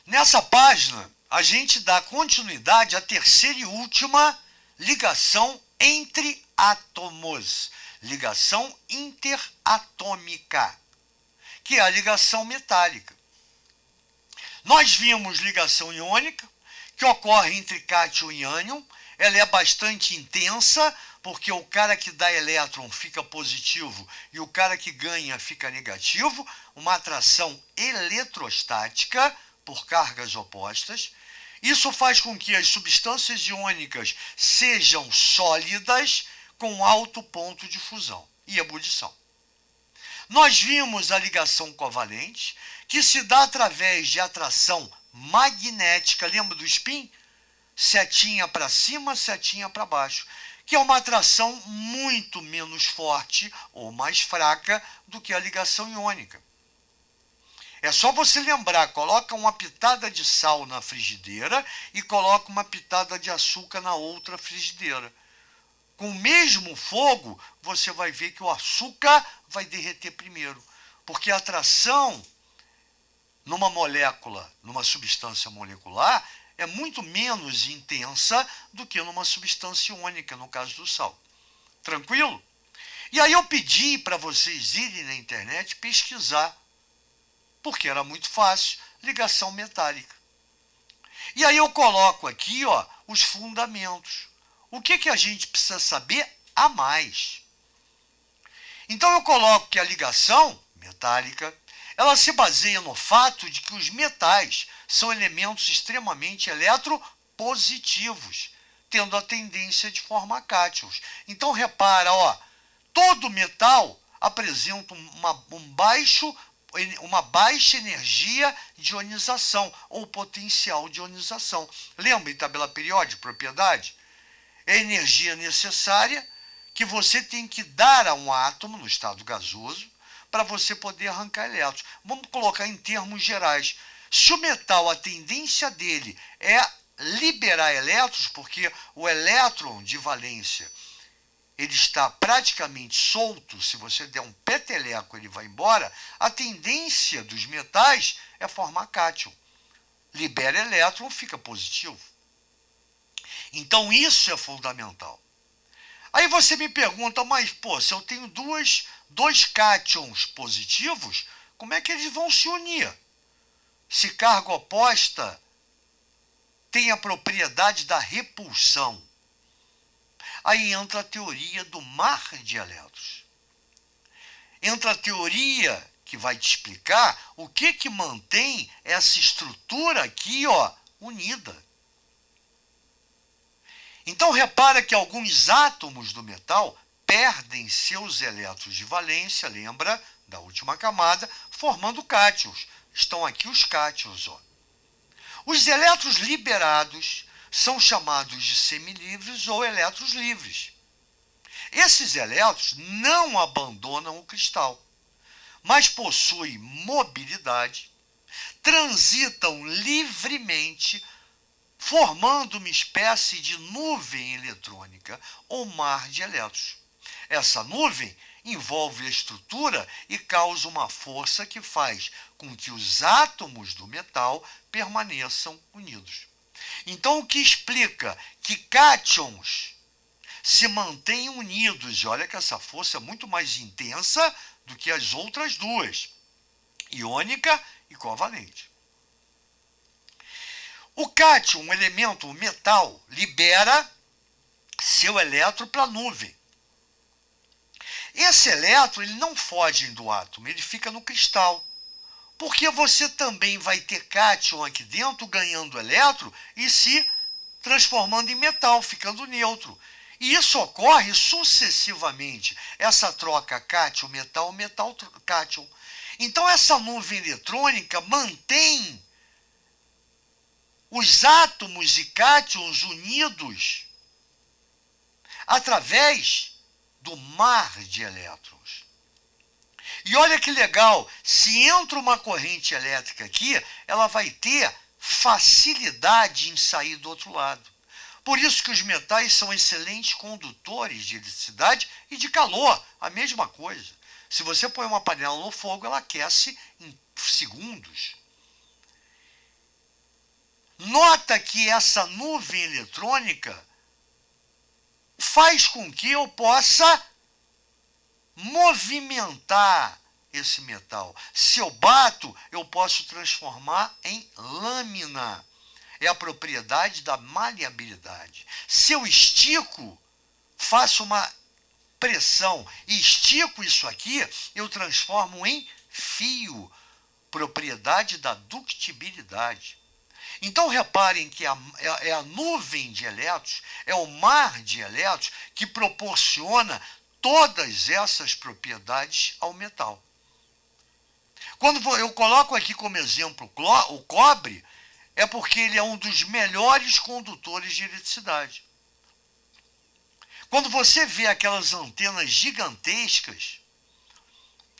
Nessa página, a gente dá continuidade à terceira e última ligação entre átomos, ligação interatômica, que é a ligação metálica. Nós vimos ligação iônica, que ocorre entre cátion e ânion. Ela é bastante intensa, porque o cara que dá elétron fica positivo e o cara que ganha fica negativo, uma atração eletrostática por cargas opostas. Isso faz com que as substâncias iônicas sejam sólidas com alto ponto de fusão e ebulição. Nós vimos a ligação covalente, que se dá através de atração magnética. Lembra do spin? Setinha para cima, setinha para baixo, que é uma atração muito menos forte ou mais fraca do que a ligação iônica. É só você lembrar, coloca uma pitada de sal na frigideira e coloca uma pitada de açúcar na outra frigideira. Com o mesmo fogo, você vai ver que o açúcar vai derreter primeiro, porque a atração numa molécula, numa substância molecular, é muito menos intensa do que numa substância iônica, no caso do sal. Tranquilo? E aí eu pedi para vocês irem na internet pesquisar, porque era muito fácil, ligação metálica. E aí eu coloco aqui, ó, os fundamentos. O que a gente precisa saber a mais? Então eu coloco que a ligação metálica, ela se baseia no fato de que os metais são elementos extremamente eletropositivos, tendo a tendência de formar cátions. Então repara, ó, todo metal apresenta uma baixa energia de ionização ou potencial de ionização. Lembra em tabela periódica, propriedade? É a energia necessária que você tem que dar a um átomo no estado gasoso para você poder arrancar elétrons. Vamos colocar em termos gerais. Se o metal, a tendência dele é liberar elétrons, porque o elétron de valência ele está praticamente solto, se você der um peteleco ele vai embora, a tendência dos metais é formar cátion. Libera elétron, fica positivo. Então isso é fundamental. Aí você me pergunta, mas pô, se eu tenho dois cátions positivos, como é que eles vão se unir? Se carga oposta tem a propriedade da repulsão. Aí entra a teoria do mar de elétrons. Entra a teoria que vai te explicar o que mantém essa estrutura aqui, ó, unida. Então repara que alguns átomos do metal perdem seus elétrons de valência, lembra da última camada, formando cátions. Estão aqui os cátions, ó. Os elétrons liberados são chamados de semilivres ou elétrons livres. Esses elétrons não abandonam o cristal, mas possuem mobilidade, transitam livremente, formando uma espécie de nuvem eletrônica ou mar de elétrons. Essa nuvem envolve a estrutura e causa uma força que faz com que os átomos do metal permaneçam unidos. Então, o que explica que cátions se mantêm unidos, e olha que essa força é muito mais intensa do que as outras duas, iônica e covalente. O cátion, um elemento, um metal, libera seu elétron para a nuvem. Esse elétron ele não foge do átomo, ele fica no cristal. Porque você também vai ter cátion aqui dentro ganhando elétron e se transformando em metal, ficando neutro. E isso ocorre sucessivamente, essa troca cátion-metal, metal-cátion. Então essa nuvem eletrônica mantém os átomos e cátions unidos através do mar de elétrons. E olha que legal, se entra uma corrente elétrica aqui, ela vai ter facilidade em sair do outro lado. Por isso que os metais são excelentes condutores de eletricidade e de calor, a mesma coisa. Se você põe uma panela no fogo, ela aquece em segundos. nota que essa nuvem eletrônica faz com que eu possa movimentar esse metal. Se eu bato, eu posso transformar em lâmina. É a propriedade da maleabilidade. Se eu estico, faço uma pressão e estico isso aqui, eu transformo em fio. Propriedade da ductibilidade. Então reparem que é a nuvem de elétrons, é o mar de elétrons que proporciona todas essas propriedades ao metal. Quando eu coloco aqui como exemplo o cobre, é porque ele é um dos melhores condutores de eletricidade. Quando você vê aquelas antenas gigantescas,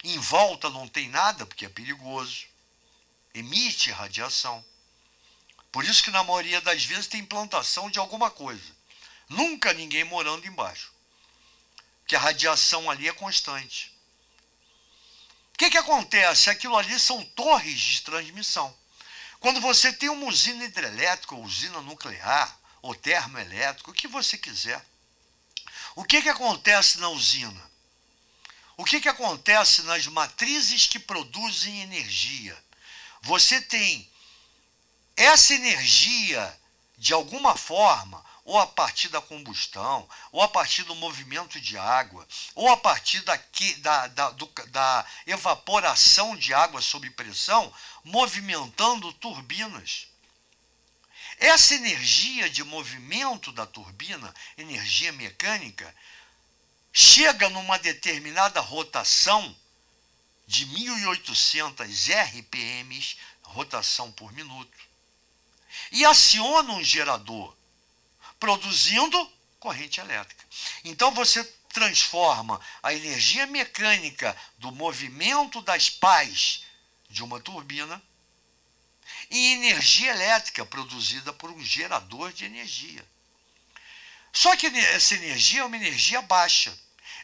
em volta não tem nada, porque é perigoso, emite radiação. Por isso que na maioria das vezes tem plantação de alguma coisa. Nunca ninguém morando embaixo. Porque a radiação ali é constante. O que acontece? Aquilo ali são torres de transmissão. Quando você tem uma usina hidrelétrica, ou usina nuclear, ou termoelétrica, o que você quiser, o que acontece na usina? O que acontece nas matrizes que produzem energia? Você tem essa energia, de alguma forma, ou a partir da combustão, ou a partir do movimento de água, ou a partir da evaporação de água sob pressão, movimentando turbinas. Essa energia de movimento da turbina, energia mecânica, chega numa determinada rotação de 1.800 RPMs, rotação por minuto, e aciona um gerador, produzindo corrente elétrica. Então você transforma a energia mecânica do movimento das pás de uma turbina em energia elétrica produzida por um gerador de energia. Só que essa energia é uma energia baixa.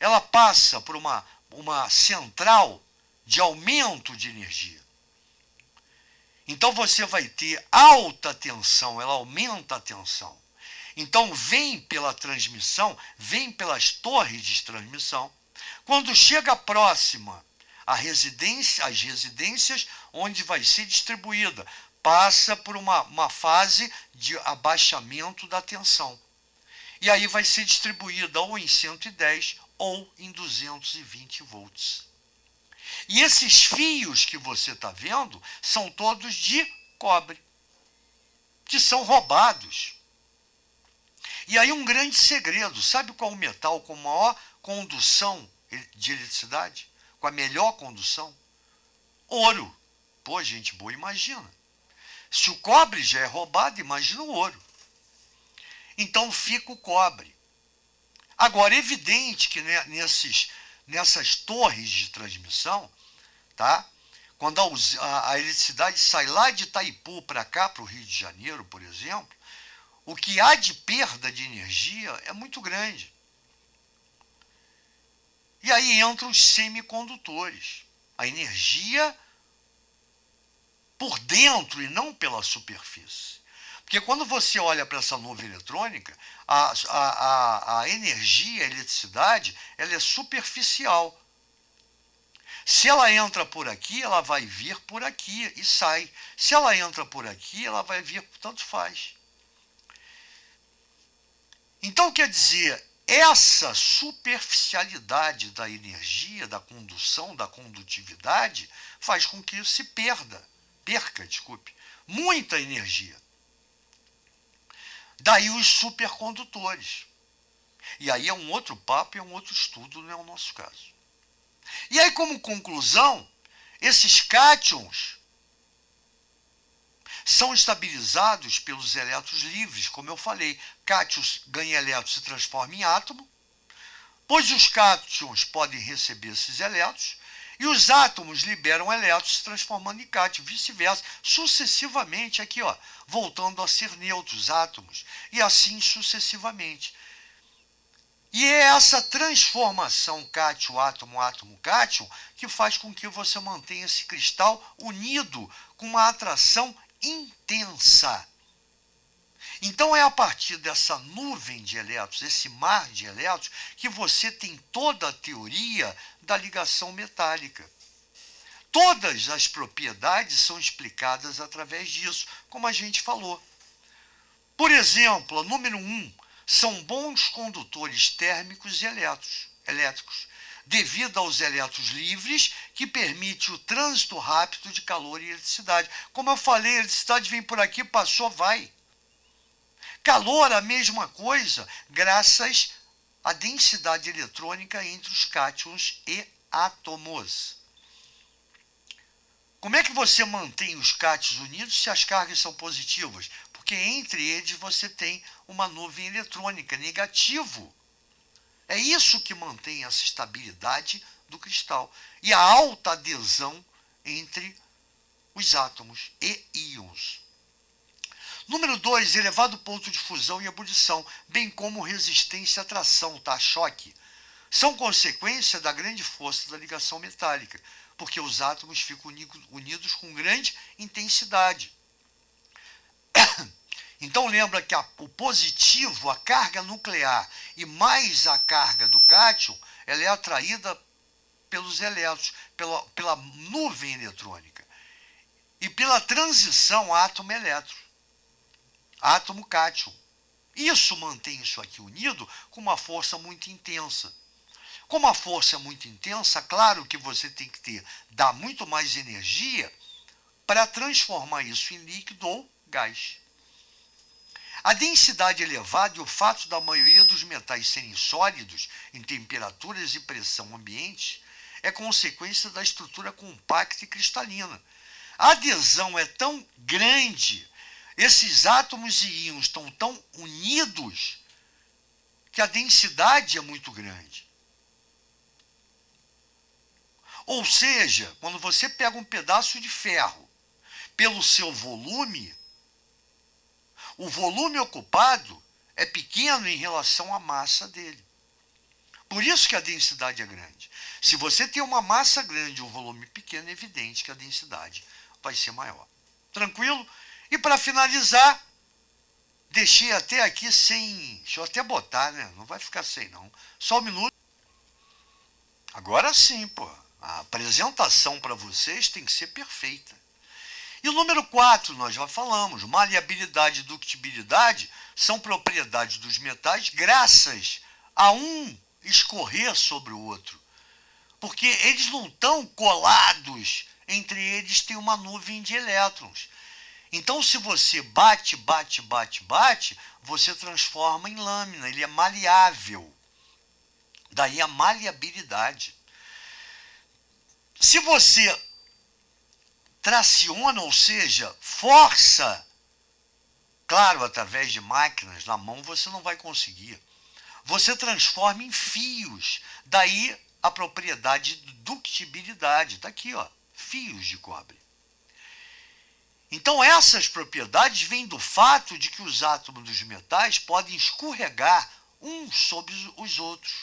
Ela passa por uma central de aumento de energia. Então você vai ter alta tensão, ela aumenta a tensão. Então vem pela transmissão, vem pelas torres de transmissão. Quando chega próxima às residências onde vai ser distribuída, passa por uma fase de abaixamento da tensão. E aí vai ser distribuída ou em 110 ou em 220 volts. E esses fios que você está vendo são todos de cobre, que são roubados. E aí um grande segredo, sabe qual o metal com maior condução de eletricidade? Com a melhor condução? Ouro. Pô, gente boa, imagina. Se o cobre já é roubado, imagina o ouro. Então fica o cobre. Agora, é evidente que nessas torres de transmissão, tá? Quando a eletricidade sai lá de Itaipu para cá, para o Rio de Janeiro, por exemplo, o que há de perda de energia é muito grande. E aí entram os semicondutores. A energia por dentro e não pela superfície. Porque quando você olha para essa nuvem eletrônica, a energia, a eletricidade, ela é superficial. Se ela entra por aqui, ela vai vir por aqui e sai. Se ela entra por aqui, ela vai vir, tanto faz. Então, quer dizer, essa superficialidade da energia, da condução, da condutividade, faz com que se perca, muita energia. Daí os supercondutores. E aí é um outro papo, é um outro estudo, não é o nosso caso. E aí, como conclusão, esses cátions são estabilizados pelos elétrons livres, como eu falei. Cátions ganha elétrons, se transforma em átomo, pois os cátions podem receber esses elétrons, e os átomos liberam elétrons, se transformando em cátion, vice-versa, sucessivamente, aqui, ó, voltando a ser neutros, átomos, e assim sucessivamente. E é essa transformação cátion-átomo, átomo-cátion, que faz com que você mantenha esse cristal unido com uma atração intensa. Então é a partir dessa nuvem de elétrons, esse mar de elétrons, que você tem toda a teoria da ligação metálica. Todas as propriedades são explicadas através disso, como a gente falou. Por exemplo, a número 1, são bons condutores térmicos e elétricos, devido aos elétrons livres, que permite o trânsito rápido de calor e eletricidade. Como eu falei, a eletricidade vem por aqui, passou, vai. Calor, a mesma coisa, graças à densidade eletrônica entre os cátions e átomos. Como é que você mantém os cátions unidos se as cargas são positivas? Porque entre eles você tem uma nuvem eletrônica, negativo. É isso que mantém essa estabilidade do cristal. E a alta adesão entre os átomos e íons. Número 2, elevado ponto de fusão e ebulição, bem como resistência à atração, tá? Choque. São consequência da grande força da ligação metálica, porque os átomos ficam unidos com grande intensidade. Então lembra que o positivo, a carga nuclear e mais a carga do cátion, ela é atraída pelos elétrons, pela nuvem eletrônica. E pela transição átomo-elétron, átomo-cátion. Isso mantém isso aqui unido com uma força muito intensa. Como a força é muito intensa, claro que você tem que dar muito mais energia para transformar isso em líquido ou gás. A densidade elevada e o fato da maioria dos metais serem sólidos em temperaturas e pressão ambientes é consequência da estrutura compacta e cristalina. A adesão é tão grande, esses átomos e íons estão tão unidos, que a densidade é muito grande. Ou seja, quando você pega um pedaço de ferro, pelo seu volume, o volume ocupado é pequeno em relação à massa dele. Por isso que a densidade é grande. Se você tem uma massa grande e um volume pequeno, é evidente que a densidade vai ser maior. Tranquilo? E para finalizar, deixei até aqui sem... Deixa eu até botar, né? Não vai ficar sem, não. Só um minuto. Agora sim, pô. A apresentação para vocês tem que ser perfeita. E o número 4, nós já falamos, maleabilidade e ductibilidade são propriedades dos metais graças a um escorrer sobre o outro. Porque eles não estão colados, entre eles tem uma nuvem de elétrons. Então, se você bate, você transforma em lâmina, ele é maleável. Daí a maleabilidade. Se você traciona, ou seja, força, claro, através de máquinas, na mão você não vai conseguir. Você transforma em fios, daí a propriedade de ductibilidade, está aqui, ó, fios de cobre. Então essas propriedades vêm do fato de que os átomos dos metais podem escorregar uns sobre os outros.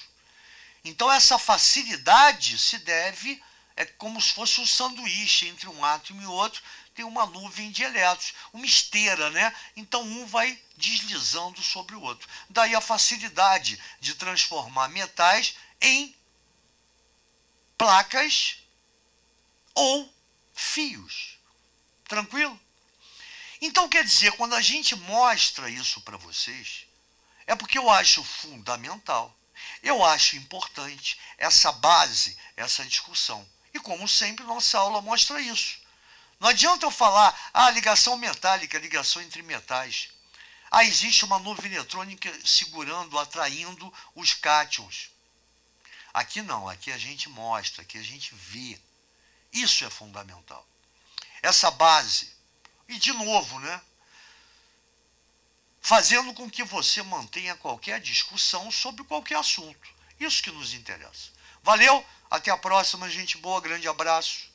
Então essa facilidade se deve, é como se fosse um sanduíche entre um átomo e outro, tem uma nuvem de elétrons, uma esteira, né? Então um vai deslizando sobre o outro. Daí a facilidade de transformar metais em placas ou fios. Tranquilo? Então quer dizer, quando a gente mostra isso para vocês, é porque eu acho fundamental, eu acho importante essa base, essa discussão. E como sempre, nossa aula mostra isso. Não adianta eu falar, ligação metálica, ligação entre metais. Existe uma nuvem eletrônica segurando, atraindo os cátions. Aqui não, aqui a gente mostra, aqui a gente vê. Isso é fundamental. Essa base. E de novo, né? Fazendo com que você mantenha qualquer discussão sobre qualquer assunto. Isso que nos interessa. Valeu, até a próxima, gente boa, grande abraço.